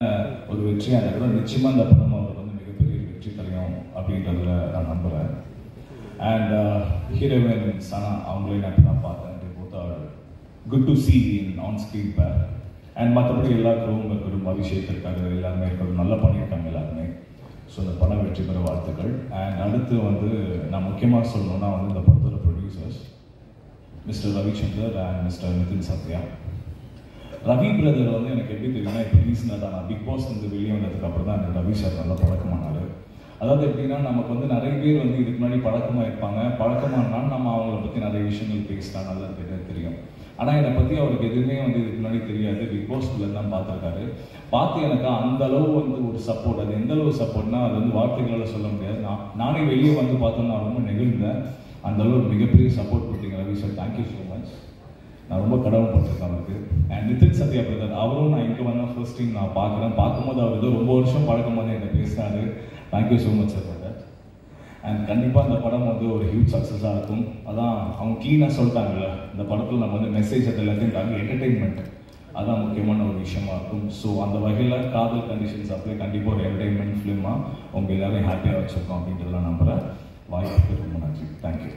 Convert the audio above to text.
ஒரு வெற்றியாக கூட நிச்சயமாக அந்த படம் அவருக்கு வந்து மிகப்பெரிய வெற்றி தரையும் அப்படின்றதுல நான் நம்புகிறேன். அண்ட் ஹீரோயின் சனா அவங்களையும் நான் பார்த்தேன். Good to C in on screen பேர். அண்ட் மற்றபடி எல்லா க்ரூவும் குடும்ப அபிஷேக் இருக்காரு, எல்லாருமே இருக்கிறது நல்லா பண்ணியிருக்காங்க எல்லாருமே. ஸோ இந்த படம் வெற்றி பெற வாழ்த்துக்கள். அண்ட் அடுத்து வந்து நான் முக்கியமாக சொல்லணும்னா வந்து இந்த படத்தோட producers mister Ravichander and mister Nitin Sathya. Ravi brother வந்து எனக்கு எப்படி தெரியும்னா, இப்போ ரீசனாக தான் நான் பிக் பாஸ் வந்து வெளியே வந்ததுக்கப்புறம் தான் எனக்கு ரவி சார் நல்லா பழக்கமானார். அதாவது எப்படின்னா, நமக்கு வந்து நிறைய பேர் வந்து இதுக்கு முன்னாடி பழக்கமாக இருப்பாங்க. பழக்கமானாலும் நம்ம அவங்கள பற்றி நிறைய விஷயங்கள் பேசலாம், நல்லா தெரியும். ஆனால் என்னை பற்றி அவருக்கு எதுவுமே வந்து இதுக்கு முன்னாடி தெரியாது. பிக் பாஸ்குள்ளே தான் பார்த்துருக்காரு. பார்த்து எனக்கு அந்த அளவு வந்து ஒரு சப்போர்ட், அது எந்த அளவு சப்போர்ட்னா அது வந்து வார்த்தைகளால் சொல்ல முடியாது. நானே வெளியே வந்து பார்த்தோன்னா நான் ரொம்ப நெகிழ்ந்தேன். அந்த அளவு மிகப்பெரிய சப்போர்ட் கொடுத்தீங்க Ravi sir, thank you so much. நான் ரொம்ப கடவுள்பட்டிருக்கேன் அவருக்கு. அண்ட் நிதின் சத்யா பிரதர், அவரும் நான் இங்கே வந்தால் ஃபர்ஸ்ட் டைம் நான் பார்க்கும்போது அவர் ஏதோ ரொம்ப வருஷம் பழக்கம் போது என்னை பேசினாரு. Thank you so much sir for that. And கண்டிப்பாக இந்த படம் வந்து ஒரு ஹியூஜ் சக்ஸஸாக இருக்கும். அதான் அவங்க க்ளீனாக சொல்லிட்டாங்கல்ல, இந்த படத்தில் நம்ம வந்து மெசேஜ் அது எல்லாத்தையும் தாண்டி என்டர்டெயின்மெண்ட் அதான் முக்கியமான ஒரு விஷயமா இருக்கும். ஸோ அந்த வகையில் காதல் கண்டிஷன்ஸ் அப்படியே கண்டிப்பாக ஒரு என்டர்டெயின்மெண்ட் ஃபிலிமாக உங்கள் எல்லாரையும் ஹாப்பியாக வச்சுருக்கோம் அப்படின்றதெல்லாம் நம்புகிறேன். வாய்ப்புக்கு ரொம்ப நன்றி. தேங்க்யூ.